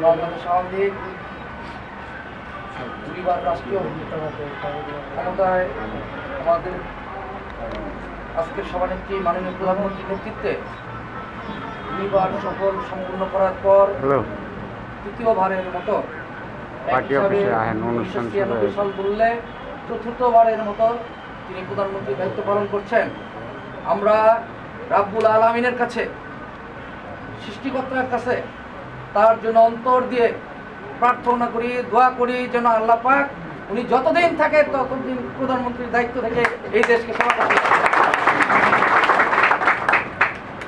বাংলাদেশ আওয়ামী লীগ দুইবার রাষ্ট্রীয় ক্ষমতায় আমাদের আজকের সভানেত্রী মাননীয় প্রধানমন্ত্রীর নেতৃত্বে দুইবার সফল সম্পূর্ণ করার পর তৃতীয়বারের মতো সাল বললে চতুর্থবারের মতো তিনি প্রধানমন্ত্রীর দায়িত্ব পালন করছেন। আমরা রাব্বুল আলামিনের কাছে, সৃষ্টিকর্তার কাছে তার জন্য অন্তর দিয়ে প্রার্থনা করি, দোয়া করি যেন আল্লাহ পাক উনি যতদিন থাকে ততদিন প্রধানমন্ত্রীর দায়িত্ব থেকে এই দেশকে সেবা করতে।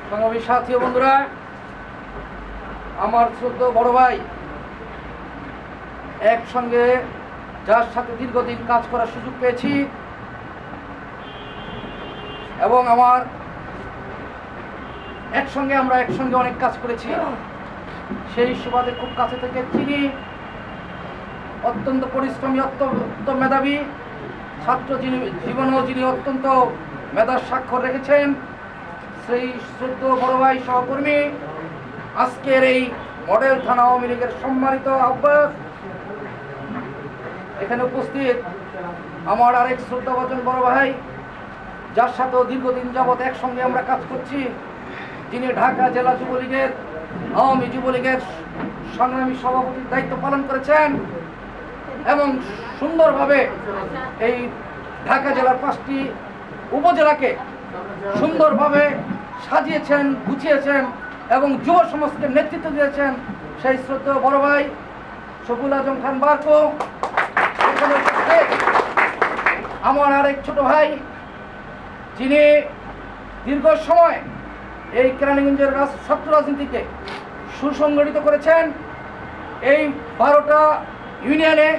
সংগ্রামী সাথী ও বন্ধুরা, আমার শ্রদ্ধেয় বড় ভাই, একসঙ্গে যার সাথে দীর্ঘদিন কাজ করার সুযোগ পেয়েছি এবং আমার আমরা একসঙ্গে অনেক কাজ করেছি, সেই সুবাদে খুব কাছে থেকে চিনি। অত্যন্ত পরিশ্রমী, অত্যন্ত মেধাবী ছাত্র জীবনেও যিনি অত্যন্ত মেধার স্বাক্ষর রেখেছেন, সেই শ্রদ্ধেয় বড় ভাই সহকর্মী, আজকের এই মডেল থানা আওয়ামী লীগের সম্মানিত আহ্বায়ক, এখানে উপস্থিত আমার আরেক শ্রদ্ধাভাজন বড় ভাই, যার সাথেও দীর্ঘদিন যাবৎ একসঙ্গে আমরা কাজ করছি, যিনি ঢাকা জেলা যুবলীগের আওয়ামী যুবলীগের সংগ্রামী সভাপতির দায়িত্ব পালন করেছেন এবং সুন্দরভাবে এই ঢাকা জেলার 5টি উপজেলাকে সুন্দরভাবে সাজিয়েছেন, গুছিয়েছেন এবং যুব সমাজকে নেতৃত্ব দিয়েছেন সেই শ্রদ্ধেয় বড় ভাই শফিউল আজম খান বারকো। আমার আরেক ছোট ভাই, যিনি দীর্ঘ সময় এই কেরানীগঞ্জের ছাত্র রাজনীতিকে সুসংগঠিত করেছেন, এই 12টা ইউনিয়নে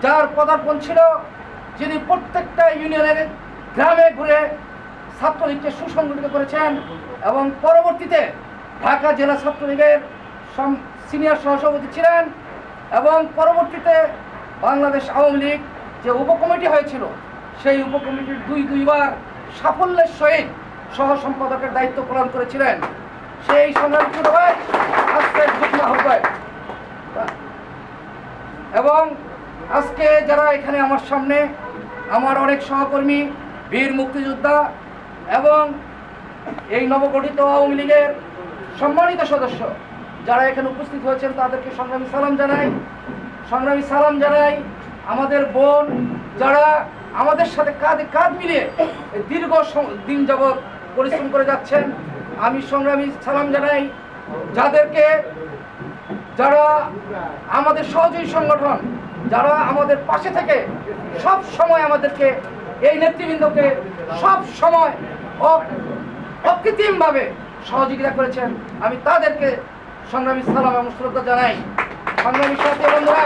যার পদার্পণ ছিল, যিনি প্রত্যেকটা ইউনিয়নের গ্রামে ঘুরে ছাত্রলীগকে সুসংগঠিত করেছেন এবং পরবর্তীতে ঢাকা জেলা ছাত্রলীগের সিনিয়র সহসভাপতি ছিলেন এবং পরবর্তীতে বাংলাদেশ আওয়ামী লীগ যে উপকমিটি হয়েছিল, সেই উপকমিটির দুইবার সাফল্যের সহিত সহ সম্পাদকের দায়িত্ব পালন করেছিলেন। সেই সংগ্রামী ছোট ভাই আজকের যুগ্ম আহ্বায়ক। এবং আজকে যারা এখানে আমার সামনে, আমার অনেক সহকর্মী, বীর মুক্তিযোদ্ধা এবং এই নবগঠিত আওয়ামী লীগের সম্মানিত সদস্য যারা এখানে উপস্থিত হয়েছেন, তাদেরকে সংগ্রামী সালাম জানাই। আমাদের বোন যারা আমাদের সাথে কাঁধে কাঁধ মিলিয়ে দীর্ঘ দিন যাবৎ পরিশ্রম করে যাচ্ছেন, আমি সংগ্রামী সালাম জানাই। যারা আমাদের সহযোগী সংগঠন, যারা আমাদের পাশে থেকে সব সময় আমাদেরকে, এই নেতৃবৃন্দকে সব সময় অকৃত্রিমভাবে সহযোগিতা করেছেন, আমি তাদেরকে সংগ্রামী সালাম এবং শ্রদ্ধা জানাই। সংগ্রামী সাথী বন্ধুরা,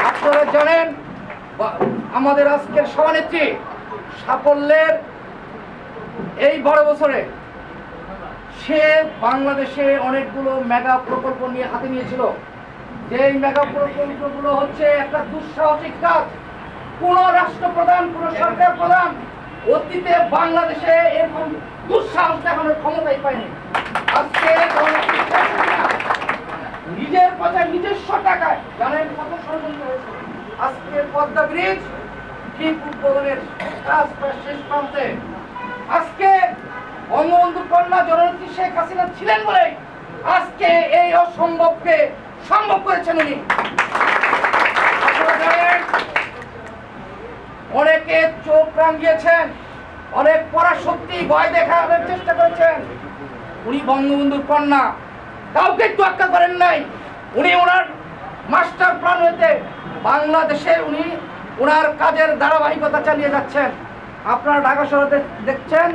আপনারা জানেন আমাদের আজকের সভানেত্রী সাফল্যের এই বড় বছরে সে বাংলাদেশে অনেকগুলো মেগা প্রকল্প নিয়ে হাতে নিয়েছিল। যেই মেগা প্রকল্পগুলো হচ্ছে একটা দুঃসাহসিক কাজ। কোন রাষ্ট্রপ্রধান, কোন সরকার প্রধান অতীতে বাংলাদেশে এরকম দুঃসাহস দেখানোর ক্ষমতাই পায়নি। আজকে নিজের কথায় নিজস্ব টাকায় জানেন কত ষড়যন্ত্র হয়েছে। আজকে পদ্মা ব্রিজ ঠিক উদ্বোধনের কাজ শেষ প্রান্তে। আজকে বঙ্গবন্ধু কন্যা জননেত্রী শেখ হাসিনা ছিলেন বলে আজকে এই অসম্ভবকে সম্ভব করেছেন উনি। অনেকে চোখ রাঙিয়েছেন, অনেক পরাশক্তি ভয় দেখানোর চেষ্টা করেছেন। উনি বঙ্গবন্ধুর কন্যা, কাউকে তোয়াক্কা করেন নাই। উনি ওনার মাস্টার প্ল্যান হইতে বাংলাদেশে উনি ওনার কাজের ধারাবাহিকতা চালিয়ে যাচ্ছেন। আপনারা ঢাকা শহরে দেখছেন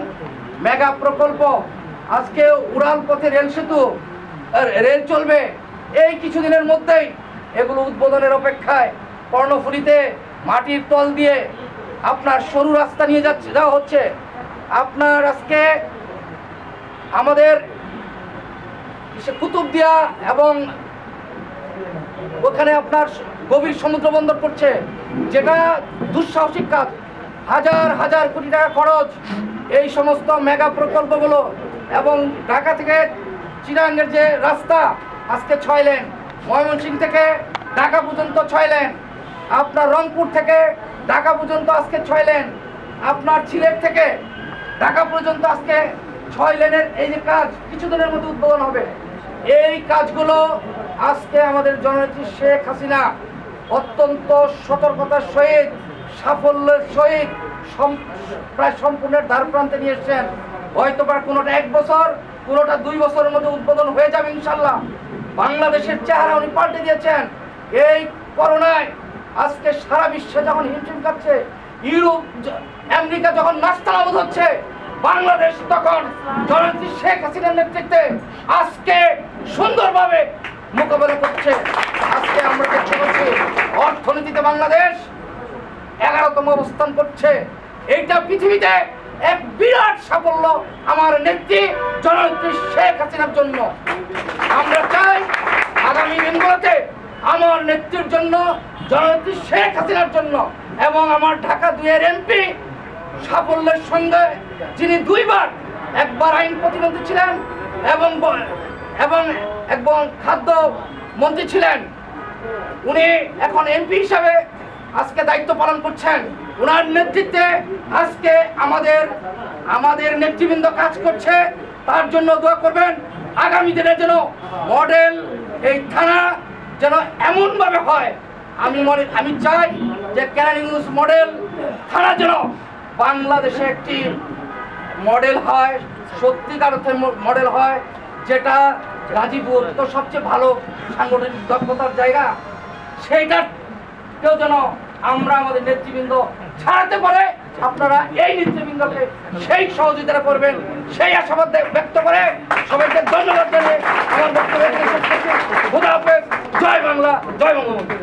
মেগা প্রকল্প, আজকে উড়াল পথে রেল সেতু, রেল চলবে এই কিছুদিনের মধ্যেই। এগুলো উদ্বোধনের অপেক্ষায়। কর্ণফুলীতে মাটির তল দিয়ে আপনার সরু রাস্তা নিয়ে যাওয়া হচ্ছে। আপনার আজকে আমাদের কুতুবদিয়া এবং ওখানে আপনার গভীর সমুদ্র বন্দর করছে, যেটা দুঃসাহসিক কাজ। হাজার হাজার কোটি টাকা খরচ এই সমস্ত মেগা প্রকল্পগুলো। এবং ঢাকা থেকে চিরাঙ্গের যে রাস্তা আজকে 6 লেন, ময়মনসিংহ থেকে ঢাকা পর্যন্ত 6 লেন, আপনার রংপুর থেকে ঢাকা পর্যন্ত আজকে 6 লেন, আপনার সিলেট থেকে ঢাকা পর্যন্ত আজকে 6 লেনের এই যে কাজ কিছুদিনের মধ্যে উদ্বোধন হবে। এই কাজগুলো আজকে আমাদের জননেত্রী শেখ হাসিনা অত্যন্ত সতর্কতার সহিত সাফল্যের সহিত প্রায় সম্পূর্ণের দ্বার প্রান্তে নিয়ে এসছেন। হয়তো বা কোনোটা 1 বছর, কোনোটা 2 বছরের মধ্যে উদ্বোধন হয়ে যাবে ইনশাল্লাহ। বাংলাদেশের চেহারা উনি পাল্টে দিয়েছেন। এই করোনায় আজকে সারা বিশ্বে যখন হিমশিম খাচ্ছে, ইউরোপ আমেরিকা যখন নাস্তানাবুদ হচ্ছে, বাংলাদেশ তখন জননেত্রী শেখ হাসিনার নেতৃত্বে আজকে সুন্দরভাবে মোকাবেলা করছে। আজকে আমরা দেখতে পাচ্ছি অর্থনীতিতে বাংলাদেশ 11তম অবস্থান করছে। এইটা পৃথিবীতে এক বিরাট সাফল্য আমার নেত্রী জননেত্রী শেখ হাসিনার জন্য। আমরা চাই আগামী দিনগুলোতে আমার নেত্রীর জন্য, জননেত্রী শেখ হাসিনার জন্য এবং আমার ঢাকা 2-এর এমপি সাফল্যের সঙ্গে, যিনি 2 বার, একবার আইন প্রতিমন্ত্রী ছিলেন এবং খাদ্য মন্ত্রী ছিলেন, উনি এখন এমপি হিসাবে আজকে দায়িত্ব পালন করছেন। ওনার নেতৃত্বে আজকে আমাদের নেতৃবৃন্দ কাজ করছে। তার জন্য দোয়া করবেন। আগামী দিনের যেন মডেল এই থানা যেন এমনভাবে হয়, আমি চাই যে কেরানীগঞ্জ মডেল থানা যেন বাংলাদেশে একটি মডেল হয়, সত্যিকার অর্থে মডেল হয়, যেটা গাজীপুর তো সবচেয়ে ভালো সাংগঠনিক দক্ষতার জায়গা, সেইটাকেও যেন আমরা আমাদের নেতৃবৃন্দ ছাড়াতে পারে। আপনারা এই নেতৃবৃন্দকে সেই সহযোগিতা করবেন, সেই আশাবাদ ব্যক্ত করে সবাইকে ধন্যবাদ জানিয়ে আমার বক্তব্য শেষ করছি। খোদা হাফেজ। জয় বাংলা, জয় বঙ্গবন্ধু।